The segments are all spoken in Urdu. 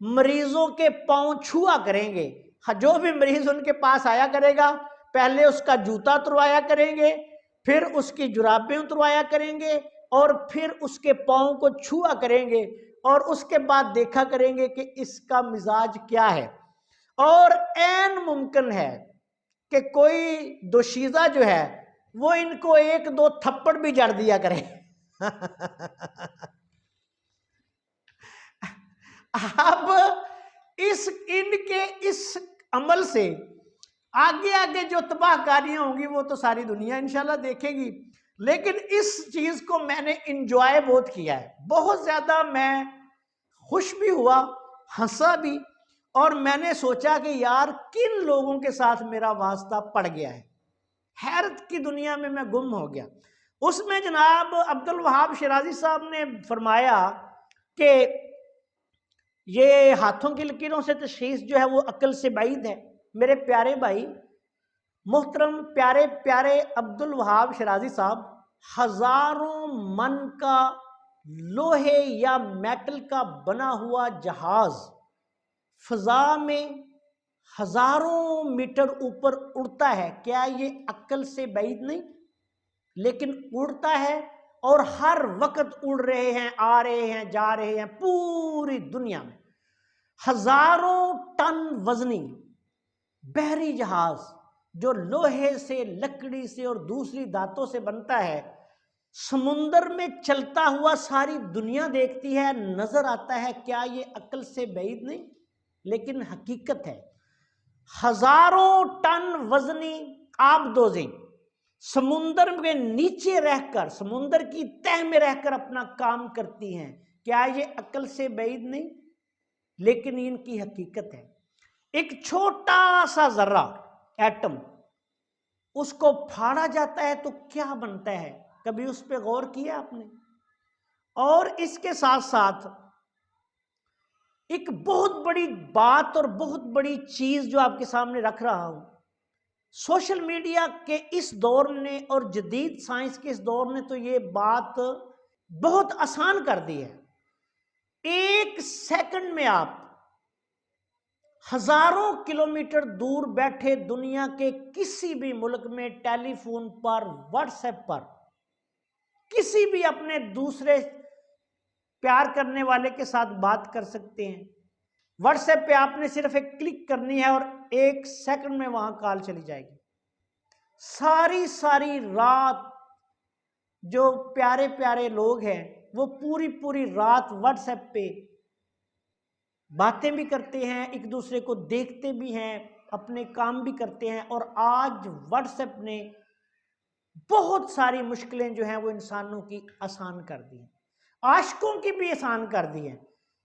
مریضوں کے پاؤں چھوا کریں گے. جو بھی مریض ان کے پاس آیا کرے گا پہلے اس کا جوتا اتروایا کریں گے، پھر اس کی جرابیں اتروایا کریں گے، اور پھر اس کے پاؤں کو چھوا کریں گے، اور اس کے بعد دیکھا کریں گے کہ اس کا مزاج کیا ہے. اور عین ممکن ہے کہ کوئی دوشیزہ جو ہے وہ ان کو 1-2 تھپڑ بھی جڑ دیا کرے. اب ان کے اس عمل سے آگے آگے جو تباہ کاریاں ہوں گی وہ تو ساری دنیا انشاءاللہ دیکھے گی. لیکن اس چیز کو میں نے انجوائے بہت کیا ہے، بہت زیادہ میں خوش بھی ہوا، ہنسا بھی، اور میں نے سوچا کہ یار کن لوگوں کے ساتھ میرا واسطہ پڑ گیا ہے. حیرت کی دنیا میں گم ہو گیا. اس میں جناب عبدالوہاب شیرازی صاحب نے فرمایا کہ یہ ہاتھوں کی لکیروں سے تشخیص جو ہے وہ عقل سے بعید ہے. میرے پیارے بھائی محترم پیارے پیارے عبدالوہاب شیرازی صاحب ہزاروں من کا لوہے یا میٹل کا بنا ہوا جہاز فضا میں ہزاروں میٹر اوپر اڑتا ہے، کیا یہ عقل سے بعید نہیں؟ لیکن اڑتا ہے اور ہر وقت اڑ رہے ہیں، آ رہے ہیں، جا رہے ہیں پوری دنیا میں. ہزاروں ٹن وزنی بحری جہاز جو لوہے سے، لکڑی سے اور دوسری دھاتوں سے بنتا ہے، سمندر میں چلتا ہوا ساری دنیا دیکھتی ہے، نظر آتا ہے، کیا یہ عقل سے بعید نہیں؟ لیکن حقیقت ہے ہزاروں ٹن وزنی آبدوزیں سمندر کے نیچے رہ کر، سمندر کی تہ میں رہ کر اپنا کام کرتی ہیں، کیا یہ عقل سے بعید نہیں؟ لیکن ان کی حقیقت ہے. ایک چھوٹا سا ذرہ ایٹم، اس کو پھاڑا جاتا ہے تو کیا بنتا ہے؟ کبھی اس پہ غور کیا آپ نے؟ اور اس کے ساتھ ساتھ ایک بہت بڑی بات اور بہت بڑی چیز جو آپ کے سامنے رکھ رہا ہوں، سوشل میڈیا کے اس دور نے اور جدید سائنس کے اس دور نے تو یہ بات بہت آسان کر دی ہے. 1 سیکنڈ میں آپ ہزاروں کلومیٹر دور بیٹھے دنیا کے کسی بھی ملک میں ٹیلی فون پر، واٹس ایپ پر کسی بھی اپنے دوسرے پیار کرنے والے کے ساتھ بات کر سکتے ہیں. واٹس ایپ پہ آپ نے صرف ایک کلک کرنی ہے اور 1 سیکنڈ میں وہاں کال چلی جائے گی. ساری رات جو پیارے پیارے لوگ ہیں وہ پوری رات واٹس ایپ پہ باتیں بھی کرتے ہیں، ایک دوسرے کو دیکھتے بھی ہیں، اپنے کام بھی کرتے ہیں. اور آج واٹس ایپ نے بہت ساری مشکلیں جو ہیں وہ انسانوں کی آسان کر دی ہیں، عاشقوں کی بھی آسان کر دی ہیں،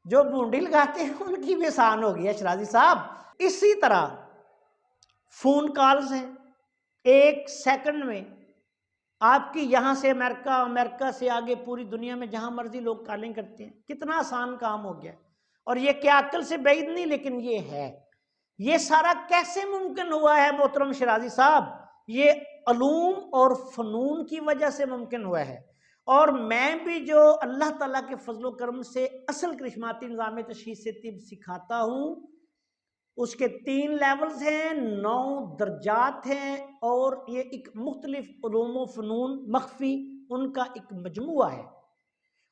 جو بونڈی لگاتے ہیں ان کی بھی آسان ہو گئی ہے شیرازی صاحب. اسی طرح فون کالز ہیں، 1 سیکنڈ میں آپ کی یہاں سے امریکہ، امریکہ سے آگے پوری دنیا میں جہاں مرضی لوگ کالنگ کرتے ہیں. کتنا آسان کام ہو گیا. اور یہ کیا عقل سے بعید نہیں؟ لیکن یہ ہے. یہ سارا کیسے ممکن ہوا ہے محترم شیرازی صاحب؟ یہ علوم اور فنون کی وجہ سے ممکن ہوا ہے. اور میں بھی جو اللہ تعالیٰ کے فضل و کرم سے اصل کرشماتی نظام تشخیص طب سکھاتا ہوں، اس کے 3 لیولز ہیں، 9 درجات ہیں، اور یہ ایک مختلف علوم و فنون مخفی ان کا ایک مجموعہ ہے.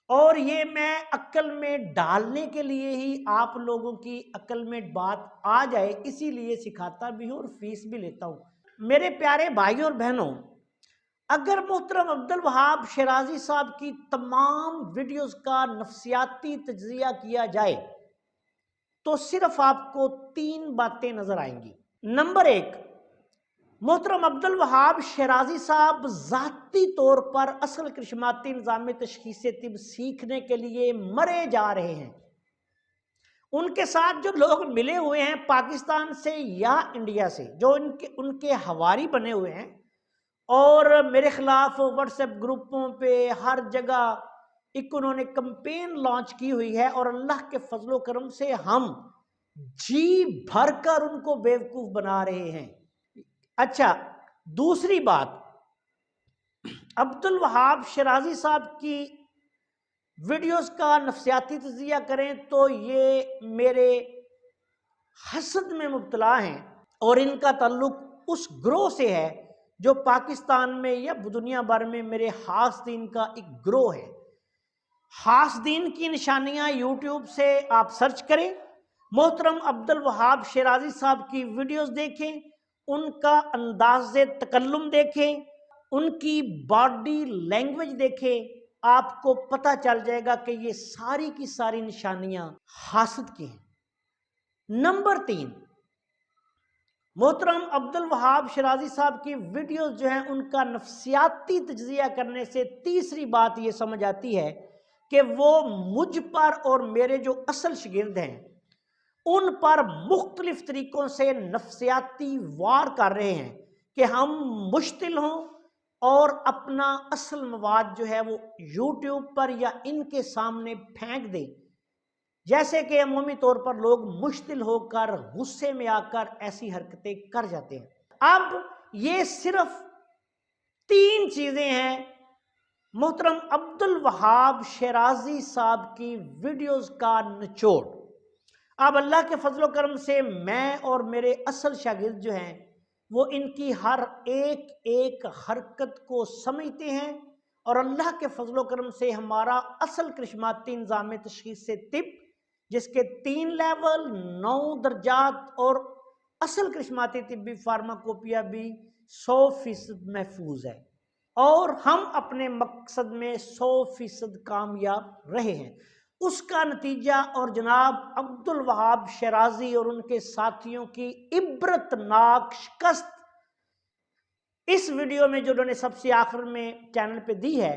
اور یہ میں عقل میں ڈالنے کے لیے ہی، آپ لوگوں کی عقل میں بات آ جائے اسی لیے سکھاتا بھی ہوں اور فیس بھی لیتا ہوں. میرے پیارے بھائیوں اور بہنوں، اگر محترم عبدالوہاب شیرازی صاحب کی تمام ویڈیوز کا نفسیاتی تجزیہ کیا جائے تو صرف آپ کو 3 باتیں نظر آئیں گی. نمبر 1، محترم عبدالوہاب شیرازی صاحب ذاتی طور پر اصل کرشماتی نظام تشخیص طب سیکھنے کے لیے مرے جا رہے ہیں. ان کے ساتھ جو لوگ ملے ہوئے ہیں پاکستان سے یا انڈیا سے، جو ان کے حواری بنے ہوئے ہیں، اور میرے خلاف واٹس ایپ گروپوں پہ ہر جگہ ایک انہوں نے کمپین لانچ کی ہوئی ہے، اور اللہ کے فضل و کرم سے ہم جی بھر کر ان کو بیوقوف بنا رہے ہیں. اچھا، دوسری بات، عبدالوہاب شیرازی صاحب کی ویڈیوز کا نفسیاتی تجزیہ کریں تو یہ میرے حسد میں مبتلا ہیں، اور ان کا تعلق اس گروہ سے ہے جو پاکستان میں یا دنیا بھر میں میرے حاسدین کا ایک گروہ ہے۔ حاسدین کی نشانیاں یوٹیوب سے آپ سرچ کریں، محترم عبدالوہاب شیرازی صاحب کی ویڈیوز دیکھیں، ان کا انداز تکلم دیکھیں، ان کی باڈی لینگویج دیکھیں، آپ کو پتہ چل جائے گا کہ یہ ساری کی ساری نشانیاں حاسد کی ہیں۔ نمبر 3، محترم عبدالوہاب شیرازی صاحب کی ویڈیوز جو ہیں ان کا نفسیاتی تجزیہ کرنے سے تیسری بات یہ سمجھ آتی ہے کہ وہ مجھ پر اور میرے جو اصل شاگرد ہیں ان پر مختلف طریقوں سے نفسیاتی وار کر رہے ہیں کہ ہم مشتل ہوں اور اپنا اصل مواد جو ہے وہ یوٹیوب پر یا ان کے سامنے پھینک دیں، جیسے کہ عمومی طور پر لوگ مشتل ہو کر غصے میں آ کر ایسی حرکتیں کر جاتے ہیں۔ اب یہ صرف 3 چیزیں ہیں محترم عبدالوہاب شیرازی صاحب کی ویڈیوز کا نچوڑ۔ اب اللہ کے فضل و کرم سے میں اور میرے اصل شاگرد جو ہیں وہ ان کی ہر ایک حرکت کو سمجھتے ہیں، اور اللہ کے فضل و کرم سے ہمارا اصل کرشماتی نظام تشخیص طب جس کے 3 لیول 9 درجات اور اصل کرشماتی طبی فارماکوپیا بھی 100% محفوظ ہے، اور ہم اپنے مقصد میں 100% کامیاب رہے ہیں۔ اس کا نتیجہ اور جناب عبدالوہاب شیرازی اور ان کے ساتھیوں کی عبرتناک شکست اس ویڈیو میں جو انہوں نے سب سے آخر میں چینل پہ دی ہے،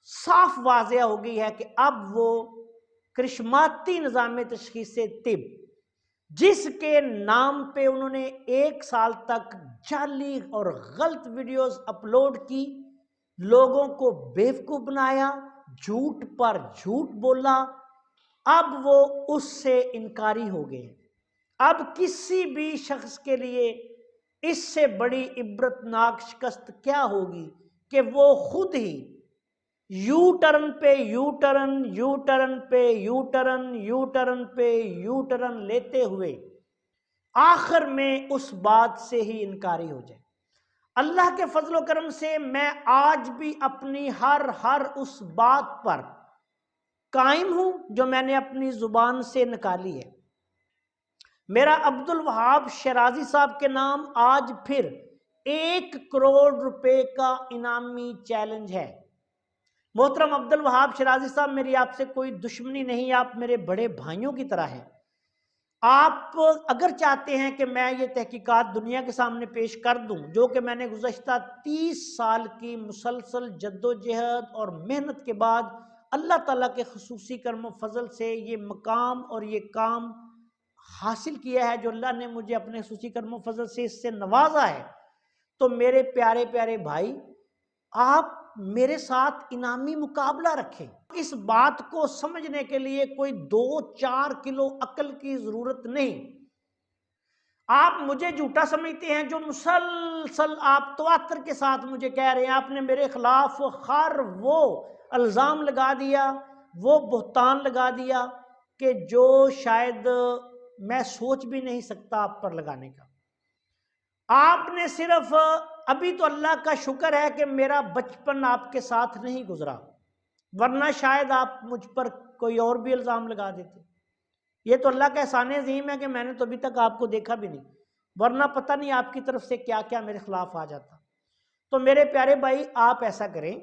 صاف واضح ہو گئی ہے کہ اب وہ کرشماتی نظام تشخیص طب جس کے نام پہ انہوں نے 1 سال تک جعلی اور غلط ویڈیوز اپلوڈ کی، لوگوں کو بیوقوف بنایا، جھوٹ پر جھوٹ بولا، اب وہ اس سے انکاری ہو گئے۔ اب کسی بھی شخص کے لیے اس سے بڑی عبرتناک شکست کیا ہوگی کہ وہ خود ہی یو ٹرن پہ یو ٹرن، یو ٹرن پہ یو ٹرن، یو ٹرن پہ یو ٹرن لیتے ہوئے آخر میں اس بات سے ہی انکاری ہو جائے۔ اللہ کے فضل و کرم سے میں آج بھی اپنی ہر اس بات پر قائم ہوں جو میں نے اپنی زبان سے نکالی ہے۔ میرا عبدالوہاب شیرازی صاحب کے نام آج پھر 1 کروڑ روپے کا انعامی چیلنج ہے۔ محترم عبدالوہاب شیرازی صاحب، میری آپ سے کوئی دشمنی نہیں، آپ میرے بڑے بھائیوں کی طرح ہیں۔ آپ اگر چاہتے ہیں کہ میں یہ تحقیقات دنیا کے سامنے پیش کر دوں جو کہ میں نے گزشتہ 30 سال کی مسلسل جدوجہد اور محنت کے بعد اللہ تعالیٰ کے خصوصی کرم و فضل سے یہ مقام اور یہ کام حاصل کیا ہے، جو اللہ نے مجھے اپنے خصوصی کرم و فضل سے اس سے نوازا ہے، تو میرے پیارے پیارے بھائی، آپ میرے ساتھ انعامی مقابلہ رکھیں۔ اس بات کو سمجھنے کے لیے کوئی 2-4 کلو عقل کی ضرورت نہیں۔ آپ مجھے جھوٹا سمجھتے ہیں جو مسلسل آپ تواتر کے ساتھ مجھے کہہ رہے ہیں، آپ نے میرے خلاف وہ الزام لگا دیا، وہ بہتان لگا دیا کہ جو شاید میں سوچ بھی نہیں سکتا آپ پر لگانے کا۔ آپ نے صرف ابھی تو اللہ کا شکر ہے کہ میرا بچپن آپ کے ساتھ نہیں گزرا، ورنہ شاید آپ مجھ پر کوئی اور بھی الزام لگا دیتے۔ یہ تو اللہ کا احسان عظیم ہے کہ میں نے تو ابھی تک آپ کو دیکھا بھی نہیں، ورنہ پتہ نہیں آپ کی طرف سے کیا کیا میرے خلاف آ جاتا۔ تو میرے پیارے بھائی، آپ ایسا کریں،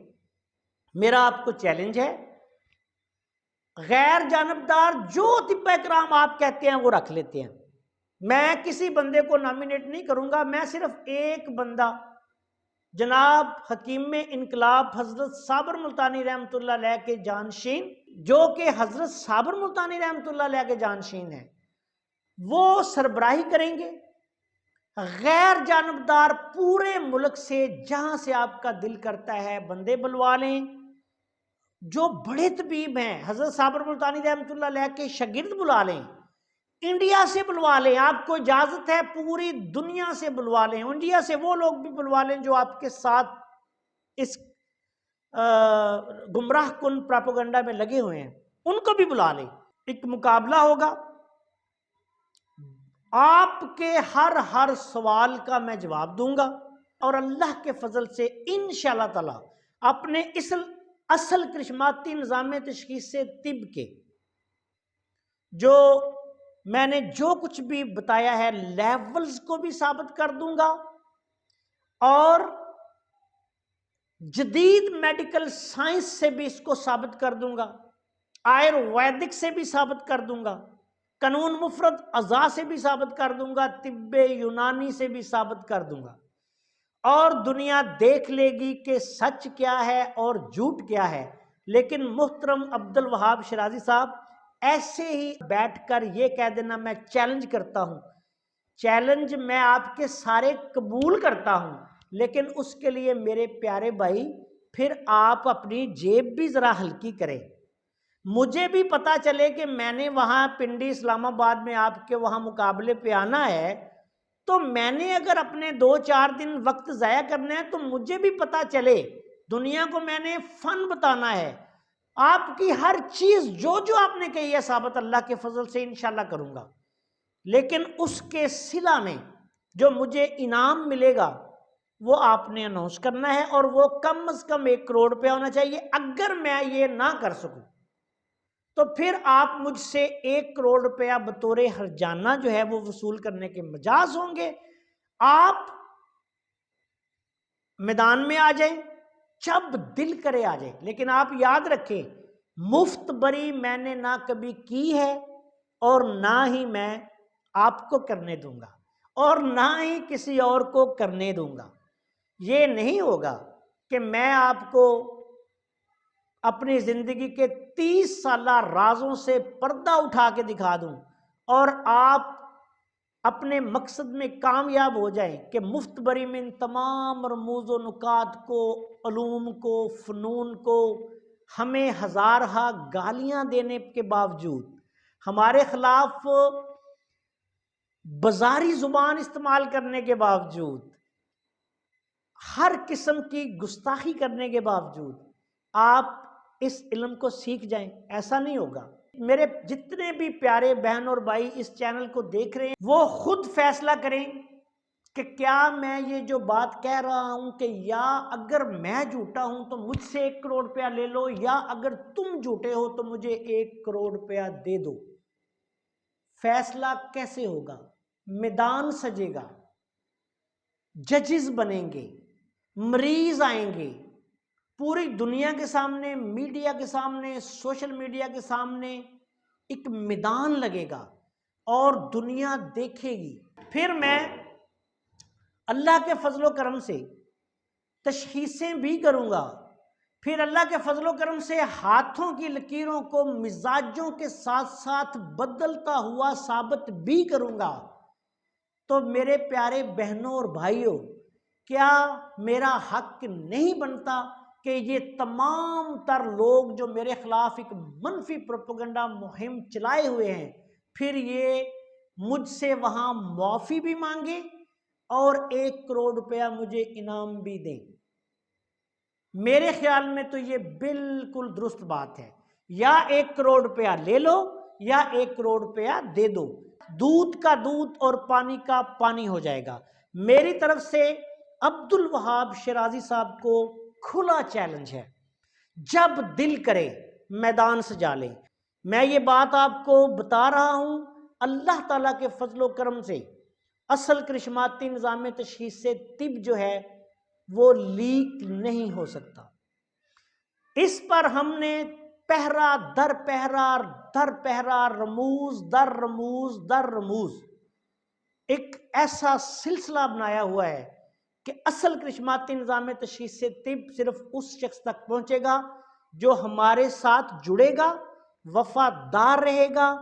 میرا آپ کو چیلنج ہے، غیر جانبدار جو طب اکرام آپ کہتے ہیں وہ رکھ لیتے ہیں۔ میں کسی بندے کو نامینیٹ نہیں کروں گا، میں صرف ایک بندہ جناب حکیم انقلاب حضرت صابر ملتانی رحمۃ اللہ علیہ کے جانشین، جو کہ حضرت صابر ملتانی رحمۃ اللہ علیہ کے جانشین ہیں، وہ سربراہی کریں گے۔ غیر جانبدار پورے ملک سے جہاں سے آپ کا دل کرتا ہے بندے بلوا لیں، جو بڑے طبیب ہیں حضرت صابر ملتانی رحمۃ اللہ علیہ کے شاگرد بلا لیں، انڈیا سے بلوا لیں، آپ کو اجازت ہے پوری دنیا سے بلوا لیں، انڈیا سے وہ لوگ بھی بلوا لیں جو آپ کے ساتھ اس گمراہ کن پراپوگنڈا میں لگے ہوئے ہیں، ان کو بھی بلا لے، ایک مقابلہ ہوگا، آپ کے ہر سوال کا میں جواب دوں گا، اور اللہ کے فضل سے انشاءاللہ تعالی اپنے اصل کرشماتی نظام تشخیص طب کے جو میں نے جو کچھ بھی بتایا ہے لیولز کو بھی ثابت کر دوں گا، اور جدید میڈیکل سائنس سے بھی اس کو ثابت کر دوں گا، آیورویدک سے بھی ثابت کر دوں گا، قانون مفرد اعضاء سے بھی ثابت کر دوں گا، طب یونانی سے بھی ثابت کر دوں گا، اور دنیا دیکھ لے گی کہ سچ کیا ہے اور جھوٹ کیا ہے۔ لیکن محترم عبد الوہاب شرازی صاحب، ایسے ہی بیٹھ کر یہ کہہ دینا میں چیلنج کرتا ہوں، چیلنج میں آپ کے سارے قبول کرتا ہوں، لیکن اس کے لیے میرے پیارے بھائی پھر آپ اپنی جیب بھی ذرا ہلکی کریں، مجھے بھی پتا چلے کہ میں نے وہاں پنڈی اسلام آباد میں آپ کے وہاں مقابلے پہ آنا ہے، تو میں نے اگر اپنے 2-4 دن وقت ضائع کرنا ہے تو مجھے بھی پتا چلے، دنیا کو میں نے فن بتانا ہے، آپ کی ہر چیز جو آپ نے کہی ہے ثابت اللہ کے فضل سے انشاءاللہ کروں گا، لیکن اس کے صلہ میں جو مجھے انعام ملے گا وہ آپ نے اناؤنس کرنا ہے، اور وہ کم از کم 1 کروڑ روپیہ ہونا چاہیے۔ اگر میں یہ نہ کر سکوں تو پھر آپ مجھ سے 1 کروڑ روپیہ بطور ہرجانہ جو ہے وہ وصول کرنے کے مجاز ہوں گے۔ آپ میدان میں آ جائیں، جب دل کرے آ جائیں، لیکن آپ یاد رکھیں مفت بری میں نے نہ کبھی کی ہے، اور نہ ہی میں آپ کو کرنے دوں گا، اور نہ ہی کسی اور کو کرنے دوں گا۔ یہ نہیں ہوگا کہ میں آپ کو اپنی زندگی کے 30 سالہ رازوں سے پردہ اٹھا کے دکھا دوں اور آپ اپنے مقصد میں کامیاب ہو جائیں کہ مفت بری میں ان تمام رموز و نکات کو، علوم کو، فنون کو، ہمیں ہزارہا گالیاں دینے کے باوجود، ہمارے خلاف بازاری زبان استعمال کرنے کے باوجود، ہر قسم کی گستاخی کرنے کے باوجود آپ اس علم کو سیکھ جائیں، ایسا نہیں ہوگا۔ میرے جتنے بھی پیارے بہن اور بھائی اس چینل کو دیکھ رہے ہیں وہ خود فیصلہ کریں کہ کیا میں یہ جو بات کہہ رہا ہوں کہ یا اگر میں جھوٹا ہوں تو مجھ سے 1 کروڑ روپیہ لے لو، یا اگر تم جھوٹے ہو تو مجھے 1 کروڑ روپیہ دے دو۔ فیصلہ کیسے ہوگا؟ میدان سجے گا، ججز بنیں گے، مریض آئیں گے، پوری دنیا کے سامنے، میڈیا کے سامنے، سوشل میڈیا کے سامنے ایک میدان لگے گا اور دنیا دیکھے گی۔ پھر میں اللہ کے فضل و کرم سے تشخیصیں بھی کروں گا، پھر اللہ کے فضل و کرم سے ہاتھوں کی لکیروں کو مزاجوں کے ساتھ ساتھ بدلتا ہوا ثابت بھی کروں گا۔ تو میرے پیارے بہنوں اور بھائیوں، کیا میرا حق نہیں بنتا کہ یہ تمام تر لوگ جو میرے خلاف ایک منفی پروپیگنڈا مہم چلائے ہوئے ہیں، پھر یہ مجھ سے وہاں معافی بھی مانگے اور 1 کروڑ روپیہ مجھے انعام بھی دیں؟ میرے خیال میں تو یہ بالکل درست بات ہے، یا 1 کروڑ روپیہ لے لو یا 1 کروڑ روپیہ دے دو، دودھ کا دودھ اور پانی کا پانی ہو جائے گا۔ میری طرف سے عبد الوہاب شرازی صاحب کو کھلا چیلنج ہے، جب دل کرے میدان سجا لیں۔ میں یہ بات آپ کو بتا رہا ہوں، اللہ تعالیٰ کے فضل و کرم سے اصل کرشماتی نظام تشخیص طب جو ہے وہ لیک نہیں ہو سکتا۔ اس پر ہم نے پہرا در پہرا، رموز در رموز در رموز ایک ایسا سلسلہ بنایا ہوا ہے کہ اصل کرشماتی نظام تشخیص طب صرف اس شخص تک پہنچے گا جو ہمارے ساتھ جڑے گا، وفادار رہے گا،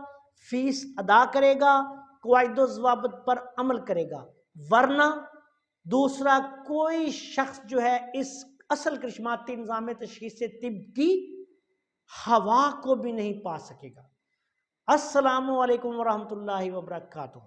فیس ادا کرے گا، قواعد و ضوابط پر عمل کرے گا، ورنہ دوسرا کوئی شخص جو ہے اس اصل کرشماتی نظام تشخیص طب کی ہوا کو بھی نہیں پا سکے گا۔ السلام علیکم ورحمۃ اللہ وبرکاتہ۔